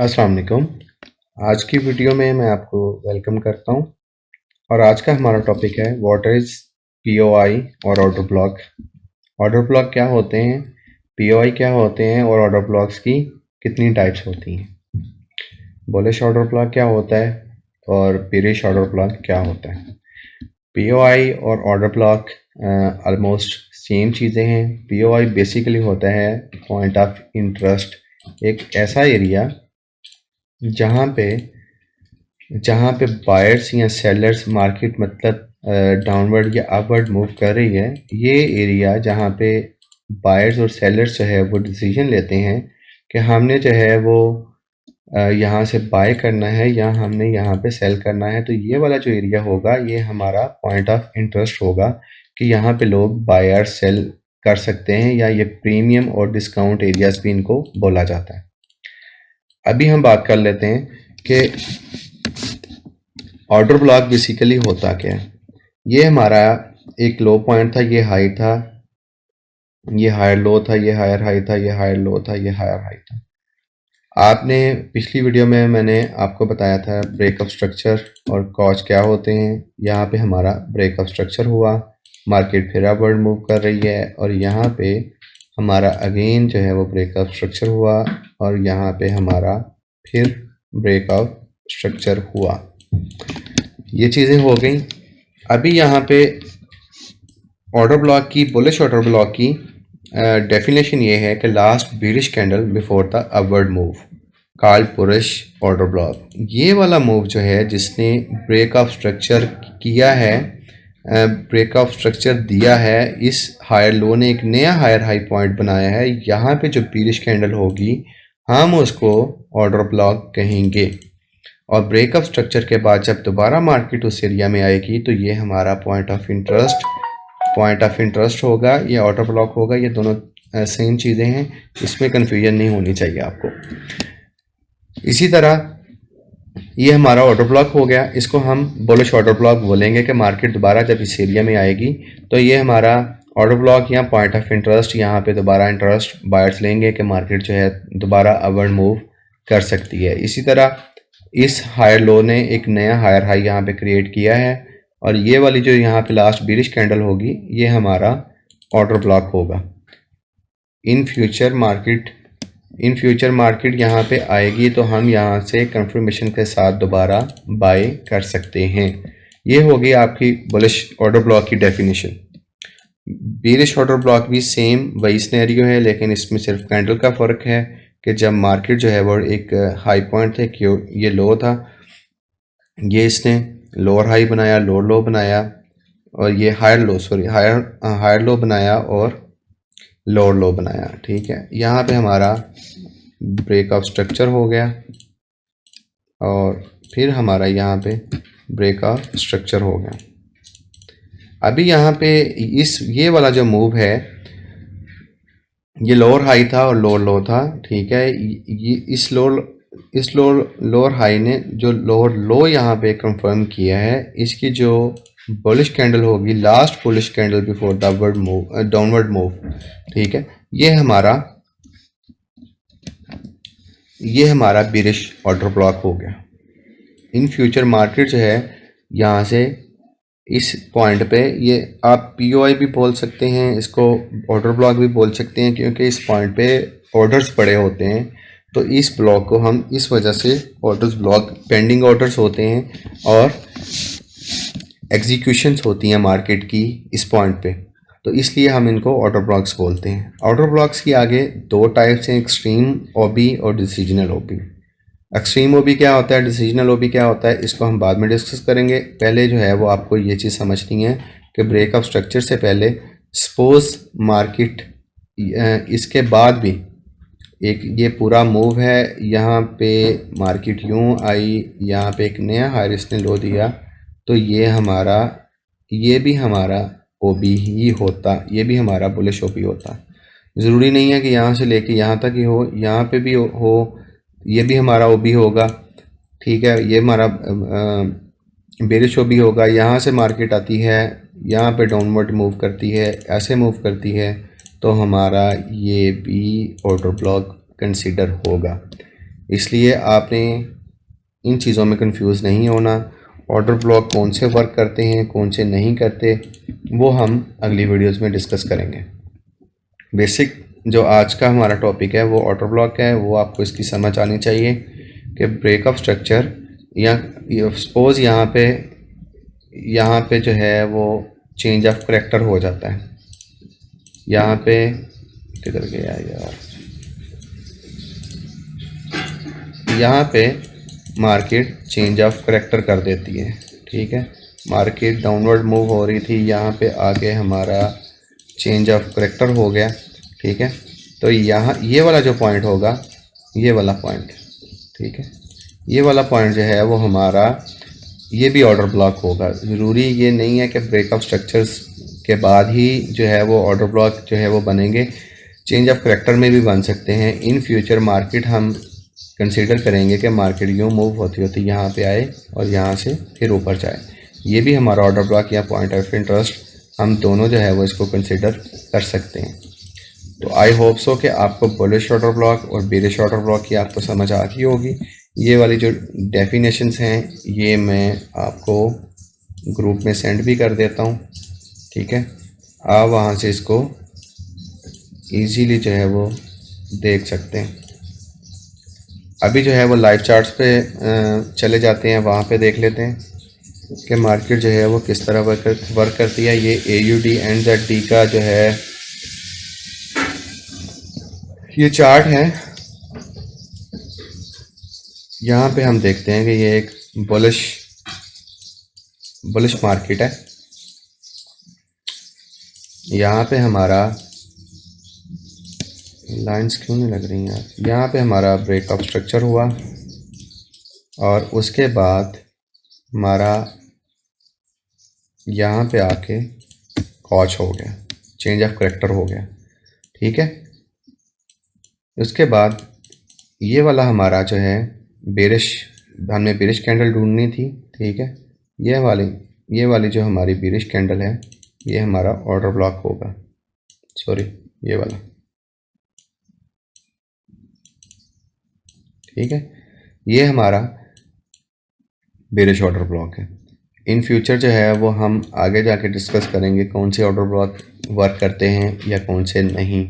अस्सलाम वालेकुम। आज की वीडियो में मैं आपको वेलकम करता हूं और आज का हमारा टॉपिक है व्हाट इज़ पीओआई और ऑर्डर ब्लॉक। ऑर्डर ब्लॉक क्या होते हैं, पीओआई क्या होते हैं और ऑर्डर ब्लॉक्स की कितनी टाइप्स होती हैं। बुलिश ऑर्डर ब्लॉक क्या होता है और बेरिश ऑर्डर ब्लॉक क्या होता है। पीओआई और ऑर्डर ब्लॉक ऑलमोस्ट सेम चीज़ें हैं। पीओआई बेसिकली होता है पॉइंट ऑफ इंटरेस्ट, एक ऐसा एरिया जहाँ पे बायर्स या सेलर्स मार्केट मतलब डाउनवर्ड या अपवर्ड मूव कर रही है। ये एरिया जहाँ पे बायर्स और सेलर्स जो है वो डिसीजन लेते हैं कि हमने जो है वो यहाँ से बाय करना है या हमने यहाँ पे सेल करना है। तो ये वाला जो एरिया होगा ये हमारा पॉइंट ऑफ इंटरेस्ट होगा कि यहाँ पे लोग बाय और सेल कर सकते हैं, या ये प्रीमियम और डिस्काउंट एरियाज भी इनको बोला जाता है। अभी हम बात कर लेते हैं कि ऑर्डर ब्लॉक बेसिकली होता क्या है। ये हमारा एक लो पॉइंट था, ये हाई था, ये हायर लो था, ये हायर हाई था, ये हायर लो था, ये हायर हाई था। आपने पिछली वीडियो में मैंने आपको बताया था ब्रेकअप स्ट्रक्चर और कॉज क्या होते हैं। यहाँ पे हमारा ब्रेकअप स्ट्रक्चर हुआ, मार्केट फिर अपवर्ड मूव कर रही है और यहाँ पे हमारा अगेन जो है वो ब्रेकअप स्ट्रक्चर हुआ और यहाँ पे हमारा फिर ब्रेकअप स्ट्रक्चर हुआ। ये चीज़ें हो गई। अभी यहाँ पे ऑर्डर ब्लॉक की, बुलिश ऑर्डर ब्लॉक की डेफिनेशन ये है कि last bearish candle before the upward move called bullish order block. ये वाला मूव जो है जिसने ब्रेक ऑफ स्ट्रक्चर किया है, ब्रेक ऑफ स्ट्रक्चर दिया है, इस हायर लो ने एक नया हायर हाई पॉइंट बनाया है। यहाँ पे जो बेरिश कैंडल होगी हम उसको ऑर्डर ब्लॉक कहेंगे और ब्रेकअप स्ट्रक्चर के बाद जब दोबारा मार्केट उस एरिया में आएगी तो ये हमारा पॉइंट ऑफ इंटरेस्ट होगा, ये ऑर्डर ब्लॉक होगा। ये दोनों सेम चीज़ें हैं, इसमें कन्फ्यूजन नहीं होनी चाहिए आपको। इसी तरह ये हमारा ऑर्डर ब्लॉक हो गया, इसको हम बुलिश ऑर्डर ब्लॉक बोलेंगे कि मार्केट दोबारा जब इस एरिया में आएगी तो ये हमारा ऑर्डर ब्लॉक या पॉइंट ऑफ इंटरेस्ट, यहाँ पे दोबारा इंटरेस्ट बायर्स लेंगे कि मार्केट जो है दोबारा अपवर्ड मूव कर सकती है। इसी तरह इस हायर लो ने एक नया हायर हाई यहाँ पे क्रिएट किया है और ये वाली जो यहाँ पे लास्ट बेरिश कैंडल होगी ये हमारा ऑर्डर ब्लॉक होगा। इन फ्यूचर मार्केट यहाँ पे आएगी तो हम यहाँ से कंफर्मेशन के साथ दोबारा बाय कर सकते हैं। ये होगी आपकी बुलिश ऑर्डर ब्लॉक की डेफिनेशन। बेरिश ऑर्डर ब्लॉक भी सेम वही सिनेरियो है, लेकिन इसमें सिर्फ कैंडल का फ़र्क है कि जब मार्केट जो है वो एक हाई पॉइंट थे, क्यों ये लो था, ये इसने लोअर हाई बनाया, लोअर लो बनाया और ये हायर लो बनाया और लोअर लो बनाया। ठीक है, यहाँ पे हमारा ब्रेकअप स्ट्रक्चर हो गया और फिर हमारा यहाँ पे ब्रेकअप स्ट्रक्चर हो गया। अभी यहाँ पे ये वाला जो मूव है ये लोअर हाई था और लोअर लो था। ठीक है, ये इस लोअर हाई ने जो लोअर लो यहाँ पे कंफर्म किया है, इसकी जो बुलिश कैंडल होगी, last bullish candle before the downward move, ठीक है, ये हमारा बेरिश ऑर्डर ब्लॉक हो गया। इन फ्यूचर मार्केट जो है यहाँ से इस पॉइंट पे, ये आप पीओआई भी बोल सकते हैं, इसको ऑर्डर ब्लॉक भी बोल सकते हैं, क्योंकि इस पॉइंट पे ऑर्डर्स पड़े होते हैं। तो इस ब्लॉक को हम इस वजह से ऑर्डर्स ब्लॉक, पेंडिंग ऑर्डर्स होते हैं और एग्जीक्यूशंस होती हैं मार्केट की इस पॉइंट पे, तो इसलिए हम इनको ऑर्डर ब्लॉक्स बोलते हैं। ऑर्डर ब्लॉक्स की आगे दो टाइप्स हैं, एक्सट्रीम ओबी और डिसीजनल ओबी। एक्सट्रीम ओबी क्या होता है, डिसीजनल ओबी क्या होता है, इसको हम बाद में डिस्कस करेंगे। पहले जो है वो आपको ये चीज़ समझनी है कि ब्रेकअप स्ट्रक्चर से पहले सपोज मार्केट इसके बाद भी एक ये पूरा मूव है, यहाँ पे मार्केट यूँ आई, यहाँ पे एक नया हायर इसने लो दिया, तो ये भी हमारा ओबी ही होता, ये भी हमारा बुलिश ओबी होता। ज़रूरी नहीं है कि यहाँ से लेके यहाँ तक ही हो, यहाँ पे भी हो, ये भी हमारा ओबी होगा। ठीक है, ये हमारा बेरिश ओबी होगा। यहाँ से मार्केट आती है, यहाँ पे डाउनवर्ड मूव करती है, ऐसे मूव करती है, तो हमारा ये भी ऑर्डर ब्लॉक कंसीडर होगा। इसलिए आपने इन चीज़ों में कंफ्यूज नहीं होना। ऑर्डर ब्लॉक कौन से वर्क करते हैं, कौन से नहीं करते, वो हम अगली वीडियोस में डिस्कस करेंगे। बेसिक जो आज का हमारा टॉपिक है वो ऑर्डर ब्लॉक है, वो आपको इसकी समझ आनी चाहिए कि ब्रेकअप स्ट्रक्चर या सपोज यहाँ पे जो है वो चेंज ऑफ करैक्टर हो जाता है। यहाँ पे किधर गया यार, यहाँ पे मार्केट चेंज ऑफ करैक्टर कर देती है। ठीक है, मार्केट डाउनवर्ड मूव हो रही थी, यहाँ पे आगे हमारा चेंज ऑफ करैक्टर हो गया। ठीक है, तो यहाँ ये वाला जो पॉइंट होगा, ये वाला पॉइंट, ठीक है, ये वाला पॉइंट जो है वो हमारा ये भी ऑर्डर ब्लॉक होगा। ज़रूरी ये नहीं है कि ब्रेकअप स्ट्रक्चर्स के बाद ही जो है वो ऑर्डर ब्लॉक जो है वो बनेंगे, चेंज ऑफ करैक्टर में भी बन सकते हैं। इन फ्यूचर मार्केट हम कंसीडर करेंगे कि मार्केट यूँ मूव होती होती यहाँ पे आए और यहाँ से फिर ऊपर जाए, ये भी हमारा ऑर्डर ब्लॉक या पॉइंट ऑफ इंटरेस्ट, हम दोनों जो है वो इसको कंसीडर कर सकते हैं। तो आई होप सो कि आपको बुलिश ऑर्डर ब्लॉक और बेरिश ऑर्डर ब्लॉक की आपको समझ आ गई होगी। ये वाली जो डेफिनेशंस हैं ये मैं आपको ग्रुप में सेंड भी कर देता हूँ। ठीक है, आप वहाँ से इसको इजीली जो है वो देख सकते हैं। अभी जो है वो लाइव चार्ट्स पे चले जाते हैं, वहाँ पे देख लेते हैं कि मार्केट जो है वो किस तरह वर्क करती है। ये AUD एंड ZD का जो है ये चार्ट है। यहाँ पे हम देखते हैं कि ये एक बुलिश मार्केट है। यहाँ पे हमारा लाइंस क्यों नहीं लग रही यार, यहाँ पे हमारा ब्रेकअप स्ट्रक्चर हुआ और उसके बाद हमारा यहाँ पे आके कॉच हो गया, चेंज ऑफ करैक्टर हो गया। ठीक है, उसके बाद ये वाला हमारा जो है बेरिश, हमने बेरिश कैंडल ढूंढनी थी। ठीक है, ये वाली जो हमारी बेरिश कैंडल है ये हमारा ऑर्डर ब्लॉक होगा, सॉरी ये वाला। ठीक है, ये हमारा बेरिश ऑर्डर ब्लॉक है। इन फ्यूचर जो है वो हम आगे जाके डिस्कस करेंगे कौन से ऑर्डर ब्लॉक वर्क करते हैं या कौन से नहीं।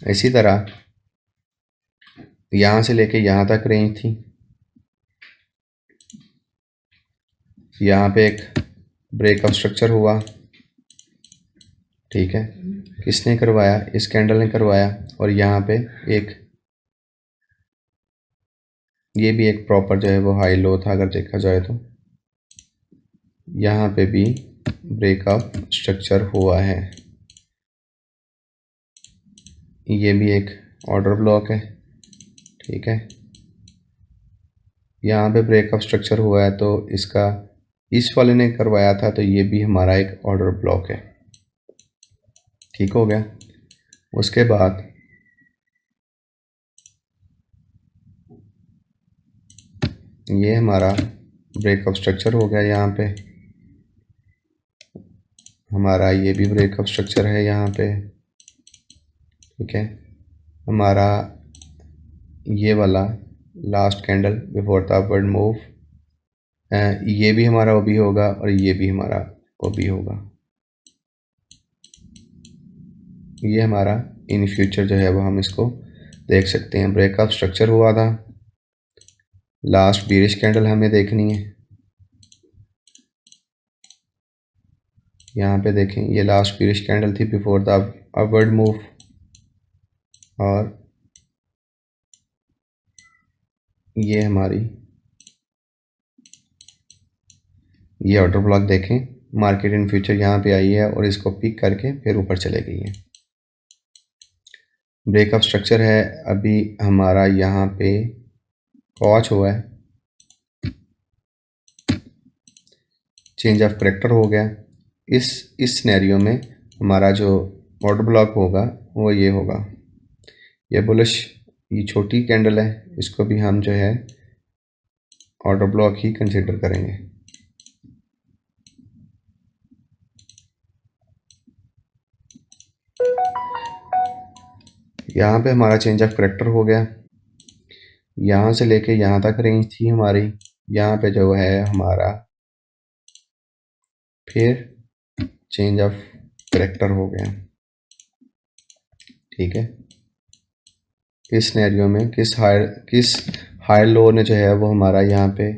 इसी तरह यहाँ से लेके यहाँ तक रेंज थी, यहाँ पे एक ब्रेकअप स्ट्रक्चर हुआ। ठीक है, किसने करवाया, इस कैंडल ने करवाया। और यहाँ पे एक ये भी एक प्रॉपर जो है वो हाई लो था अगर देखा जाए तो। यहाँ पे भी ब्रेकअप स्ट्रक्चर हुआ है, ये भी एक ऑर्डर ब्लॉक है। ठीक है, यहाँ पे ब्रेकअप स्ट्रक्चर हुआ है तो इसका इस वाले ने करवाया था, तो ये भी हमारा एक ऑर्डर ब्लॉक है। ठीक हो गया, उसके बाद ये हमारा ब्रेकअप स्ट्रक्चर हो गया। यहाँ पे हमारा ये भी ब्रेकअप स्ट्रक्चर है यहाँ पे। ठीक है, हमारा ये वाला last candle before the upward move, ये भी हमारा ओबी होगा और ये भी हमारा ओबी होगा। ये हमारा इन फ्यूचर जो है वो हम इसको देख सकते हैं। ब्रेकअप स्ट्रक्चर हुआ था, लास्ट बीरिश कैंडल हमें देखनी है। यहाँ पे देखें, ये लास्ट बीरिश कैंडल थी बिफोर द अपवर्ड मूव, और ये हमारी ये ऑर्डर ब्लॉक देखें, मार्केट इन फ्यूचर यहाँ पे आई है और इसको पिक करके फिर ऊपर चले गई है। ब्रेकअप स्ट्रक्चर है, अभी हमारा यहाँ पे वॉच हुआ है, चेंज ऑफ करैक्टर हो गया। इस सिनेरियो में हमारा जो ऑर्डर ब्लॉक होगा वो ये होगा, ये बुलिश, ये छोटी कैंडल है, इसको भी हम जो है ऑर्डर ब्लॉक ही कंसिडर करेंगे। यहाँ पे हमारा चेंज ऑफ करैक्टर हो गया, यहाँ से लेके यहाँ तक रेंज थी हमारी, यहाँ पे जो है हमारा फिर चेंज ऑफ कैरेक्टर हो गया। ठीक है, इस सिनेरियो में किस हायर लो ने जो है वो हमारा यहाँ पे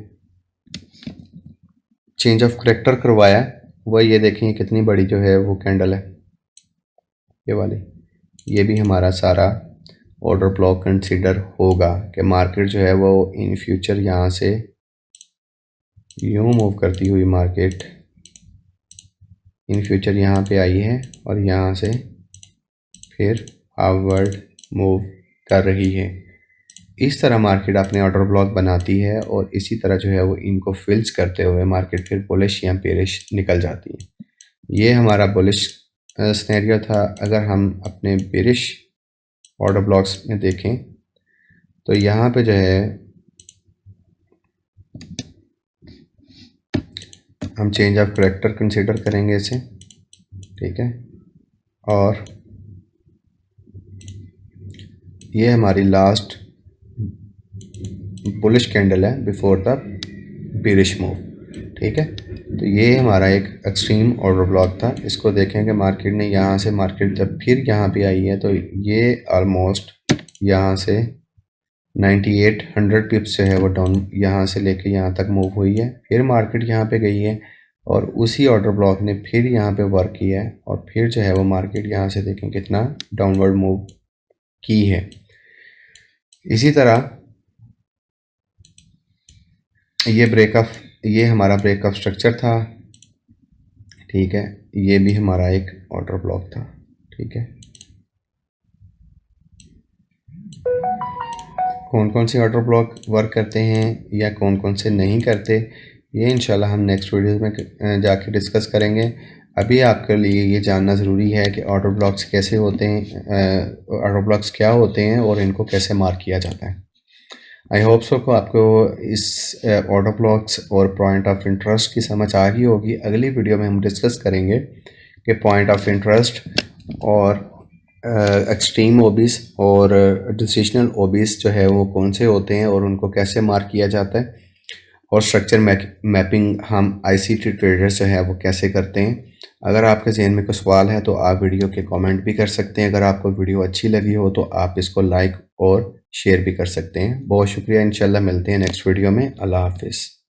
चेंज ऑफ कैरेक्टर करवाया। वह ये देखें कितनी बड़ी जो है वो कैंडल है, ये वाली। ये भी हमारा सारा ऑर्डर ब्लॉक कंसीडर होगा कि मार्केट जो है वो इन फ्यूचर यहाँ से यूं मूव करती हुई मार्केट इन फ्यूचर यहाँ पे आई है और यहाँ से फिर अपवर्ड मूव कर रही है। इस तरह मार्केट अपने ऑर्डर ब्लॉक बनाती है और इसी तरह जो है वो इनको फिल्स करते हुए मार्केट फिर बुलिश या बेरिश निकल जाती है। ये हमारा बुलिश सिनेरियो था। अगर हम अपने बेरिश ऑर्डर ब्लॉक्स में देखें तो यहाँ पे जो है हम चेंज ऑफ कैरेक्टर कंसीडर करेंगे इसे। ठीक है, और ये हमारी लास्ट बुलिश कैंडल है बिफोर द बेरिश मूव। ठीक है, तो ये हमारा एक एक्सट्रीम ऑर्डर ब्लॉक था। इसको देखें कि मार्केट ने यहाँ से मार्केट जब फिर यहाँ पे आई है तो ये ऑलमोस्ट यहाँ से 9800 पिप्स जो है वो डाउन यहाँ से लेके यहाँ तक मूव हुई है। फिर मार्केट यहाँ पे गई है और उसी ऑर्डर ब्लॉक ने फिर यहाँ पे वर्क किया है और फिर जो है वो मार्केट यहाँ से देखें कितना डाउनवर्ड मूव की है। इसी तरह ये हमारा ब्रेकअप स्ट्रक्चर था। ठीक है, ये भी हमारा एक ऑर्डर ब्लॉक था। ठीक है, कौन कौन से ऑर्डर ब्लॉक वर्क करते हैं या कौन कौन से नहीं करते, ये इंशाल्लाह हम नेक्स्ट वीडियो में जाके डिस्कस करेंगे। अभी आपके लिए ये जानना ज़रूरी है कि ऑर्डर ब्लॉक्स कैसे होते हैं, ऑर्डर ब्लॉक्स क्या होते हैं और इनको कैसे मार्क किया जाता है। आई होप सो को आपको इस ऑर्डर ब्लॉक्स और पॉइंट ऑफ इंटरेस्ट की समझ आ गई होगी। अगली वीडियो में हम डिस्कस करेंगे कि पॉइंट ऑफ इंटरेस्ट और एक्सट्रीम ओबीस और डिसिशनल ओबीस जो है वो कौन से होते हैं और उनको कैसे मार्क किया जाता है, और स्ट्रक्चर मैपिंग हम आईसीटी ट्रेडर्स जो है वो कैसे करते हैं। अगर आपके जहन में कोई सवाल है तो आप वीडियो के कमेंट भी कर सकते हैं। अगर आपको वीडियो अच्छी लगी हो तो आप इसको लाइक और शेयर भी कर सकते हैं। बहुत शुक्रिया, इंशाल्लाह मिलते हैं नेक्स्ट वीडियो में। अल्लाह हाफिज़।